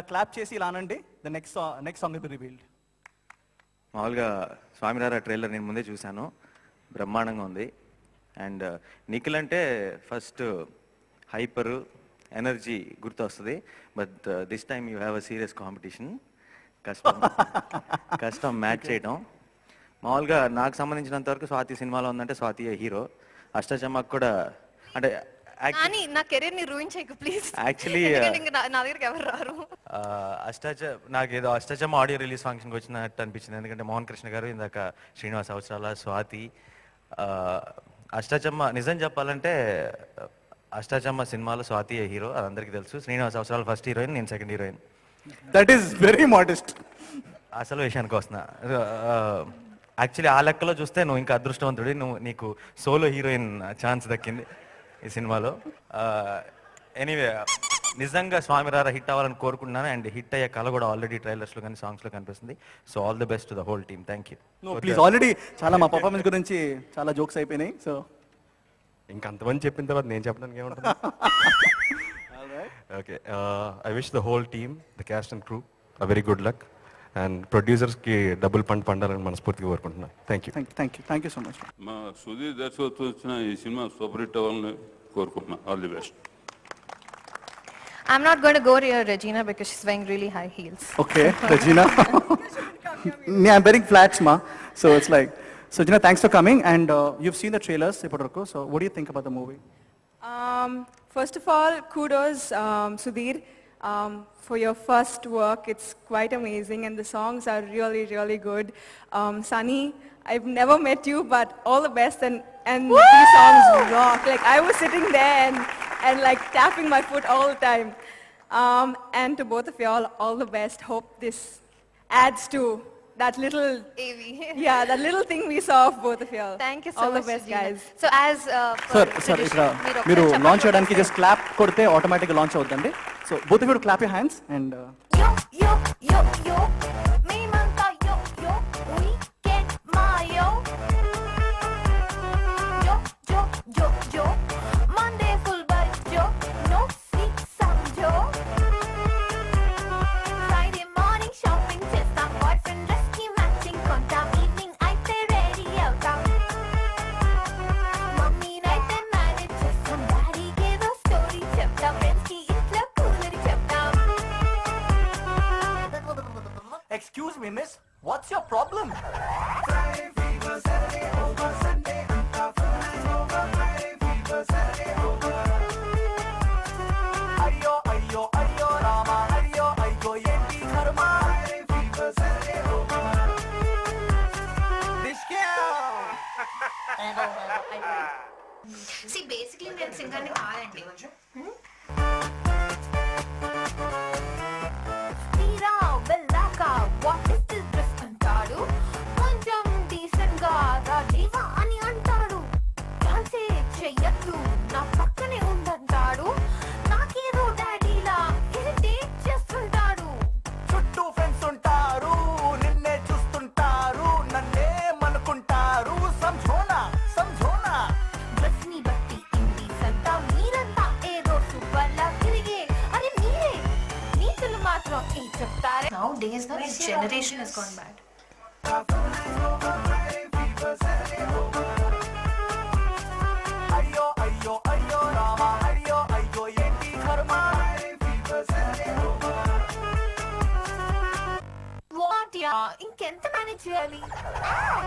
Clap చేసి ఇలా అనండి. The next song will be revealed. మామూలుగా స్వామిరారా ట్రైలర్ నేను ముందే చూశాను, బ్రహ్మాండంగా ఉంది. అండ్ నిఖిల్ అంటే ఫస్ట్ హైపర్ ఎనర్జీ గుర్తు వస్తుంది. But this time you have a serious competition. కష్టం మ్యాచ్ చేయడం. మామూలుగా నాకు సంబంధించినంత వరకు స్వాతి సినిమాలో ఉందంటే స్వాతి హీరో. అష్టాచమ్మకు కూడా అంటే నా కెరీర్ ని రూయిన్ చేయకు ప్లీజ్. యాక్చువల్లీ నా దగ్గరికి ఎవరు రారు. నాకేదో అష్టాచమ్మ ఆడియో రిలీజ్ ఫంక్షన్కి వచ్చినట్టు అనిపించింది. ఎందుకంటే మోహన్ కృష్ణ గారు, ఇందాక శ్రీనివాస్ అవసరాల, స్వాతి. అష్టాచమ్మ నిజం చెప్పాలంటే అష్టాచమ్మ సినిమాలో స్వాతి హీరో, అది అందరికీ తెలుసు. శ్రీనివాస్ అవసరాల ఫస్ట్ హీరోయిన్, నేను second heroine. That is very modest. అసలు విషయానికి వస్తున్నా. యాక్చువల్లీ ఆ లెక్కలో చూస్తే నువ్వు ఇంకా అదృష్టవంతుడి, నీకు సోలో హీరోయిన్ ఛాన్స్ దక్కింది ఈ సినిమాలో. ఎనీవే నిజంగా స్వామిరారా హిట్ అవ్వాలని కోరుకుంటున్నాను. అండ్ హిట్ అయ్యే కళ కూడా ఆల్రెడీ ట్రైలర్స్లో కానీ సాంగ్స్లో కనిపిస్తుంది. So all the best to the whole team. Thank you. Please, already చాలా మా పర్ఫార్మెన్స్ గురించి చాలా జోక్స్ అయిపోయినాయి. సో ఇంకంతమంది చెప్పిన తర్వాత నేను చెప్పడానికి ఏముంటుంది. Okay, I wish the whole team, the cast and crew a very good luck. And ప్రొడ్యూసర్స్కి డబుల్ పండాలని మనస్ఫూర్తిగా కోరుకుంటున్నాను. Thank you so much. మా సుధీర్ దర్శకత్వం వచ్చిన ఈ సినిమా సూపర్ హిట్ అవ్వాలని కోరుకుంటున్నాను. All the best. I'm not going to go near Regina because she's wearing really high heels. Okay, Regina. I'm wearing flats, ma. So it's like, so Regina, thanks for coming. And you've seen the trailers, so what do you think about the movie? First of all, kudos, Sudhir, for your first work. It's quite amazing, and the songs are really, really good. Sunny, I've never met you, but all the best, and these songs rock. Like, I was sitting there and like tapping my foot all the time. And to both of y'all, all the best. Hope this adds to that little AV. Yeah, that little thing we saw of both of y'all. Thank you so all much. All the best, guys. So as sir, మీరు launch చేయడానికి just clap కొడితే automatic గా launch అవుతుందండి. So both of you clap your hands and yo yo yo yo మేమంతా yo yo weekend mayo yo yo yo yo Monday full bite yo no sweet Sunday Friday morning shopping చేస్తాం boyfriend dress కి matching కొంటాం evening అయితే ready అవుతాం mummy నైతే manage చేస్తాం daddy ఏదో story చెప్తాం ఫ్రెండ్స్ కి ఇంట్లో కూలరి చెప్తాం. excuse me miss, what's your problem? Friday fever, Saturday over, Sunday anta full night over. Friday fever, Saturday over. అయ్యో అయ్యో అయ్యో రామా అయ్యో అయ్యో ఏంటి కర్మ. Friday fever, Saturday over. See, basically నేను సింగర్ని కాదండి. What is this dress అంటాడు, కొంచెం డీసెంట్ గా రాజీవా అని అంటాడు, డాన్సే చెయ్యొద్దు నా పక్కనే ఉందంటాడు, నాకేదో డాడీలా ఇరిటేట్ చేస్తుంటాడు. చుట్టూ ఫ్రెండ్స్ ఉంటారు, నిన్నే చూస్తుంటారు, నన్నేమనుకుంటారు, సంజోనా సంజోనా. డ్రెస్ ని బట్టి ఇండీసెంట్ మీరంతా ఏదో సూపర్ లా తిరిగే, అరే మీరే నీతులు మాత్రం ఏం చెప్తారే. Now days the generation has gone bad. అయ్యో అయ్యో అయ్యో రామా అయ్యో అయ్యో ఏంటి కర్మ. What ya? ఇంకెంత మేనేజ్ చేయాలి?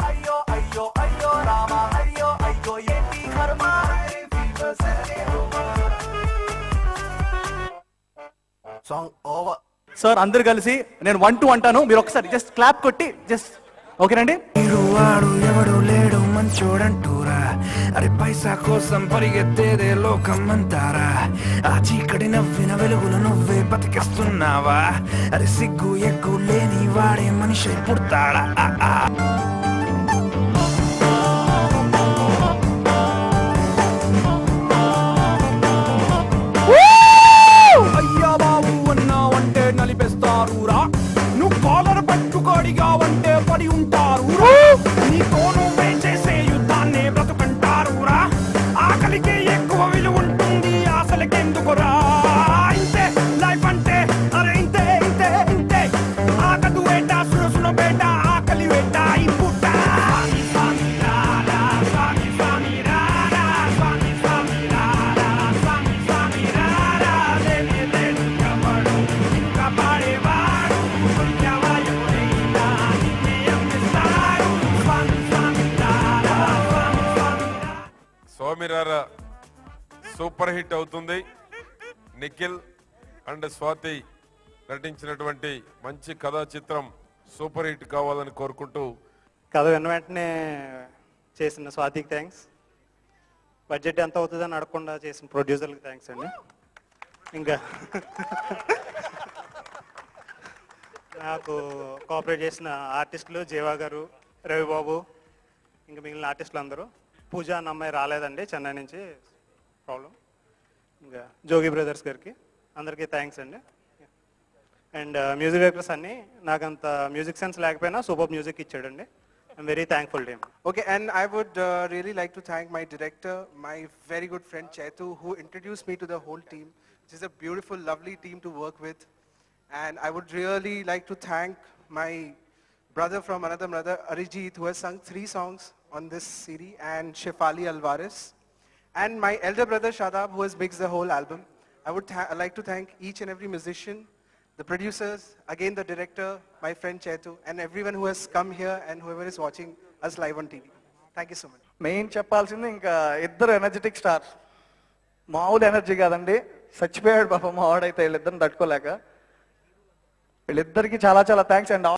అయ్యో అయ్యో అయ్యో రామా అయ్యో అయ్యో ఏంటి కర్మ. Song over. సార్ అందరు కలిసి నేను 1 2 అంటాను, మీరు ఒకసారి జస్ట్ క్లాప్ కొట్టి జస్ట్ ఓకేనండి. వాడు ఎవడు లేడు మంచోడంటూరా, అరే పైసా కోసం పరిగెత్తేదే లోకం అంటారా, ఆ చీకటి నవ్విన వెలుగులు నువ్వే బతికేస్తున్నావా, అరే సిగ్గు ఎగ్గు లేని వాడే మనిషి పుడతాడా. అయ్యా బాబు అన్నావంటే నలిపేస్తారురా, నువ్వు కాలర్ పట్టుకోడిగా అంటే పడి ఉంటారు, నీతో నువ్వే చేసే యుద్ధాన్ని బ్రతుకంటారురా, ఆకలికి ఎక్కువ విలువ ఉంటుంది ఆశలకెందుకురా, ఇంతే లైఫ్ అంటే అరే ఇంతే ఇంతే. ఓమిరారా సూపర్ హిట్ అవుతుంది. నిఖిల్ అండ్ స్వాతి నటించినటువంటి మంచి కథా చిత్రం సూపర్ హిట్ కావాలని కోరుకుంటూ కథ విన్న వెంటనే చేసిన స్వాతికి థ్యాంక్స్. బడ్జెట్ ఎంత అవుతుందని అడగకుండా చేసిన ప్రొడ్యూసర్కి థ్యాంక్స్ అండి. ఇంకా నాకు కోఆపరేట్ చేసిన ఆర్టిస్టులు జీవా గారు, రవిబాబు, ఇంకా మిగిలిన ఆర్టిస్టులు అందరూ. పూజ అన్న అమ్మాయి రాలేదండి చెన్నై నుంచి, ప్రాబ్లం. ఇంకా జోగి బ్రదర్స్ గారికి అందరికీ థ్యాంక్స్ అండి. అండ్ మ్యూజిక్ డైరెక్టర్స్ అన్ని నాకంత మ్యూజిక్ సెన్స్ లేకపోయినా సూపర్ మ్యూజిక్ ఇచ్చాడండి. I'm very thankful to him. Okay, and I would really like to thank my director, my very good friend Chetu, who introduced me to the whole team. This is a beautiful, lovely team to work with. And I would really like to thank my brother from another mother, Arijit, who has sung 3 songs on this CD, and Shefali Alvarez. And my elder brother Shadab, who has mixed the whole album. I would like to thank each and every musician, the producers, again the director, my friend Chetu, and everyone who has come here and whoever is watching us live on TV. Thank you so much. Main చెప్పాల్సింది ఇంకా ఇద్దరు energetic stars. మామూలు energy కాదండి, చచ్చిపోయాడు పాప మా వాడైతే వీళ్ళిద్దరిని తట్టుకోలేక. వీళ్ళిద్దరికి చాలా చాలా థ్యాంక్స్. అండ్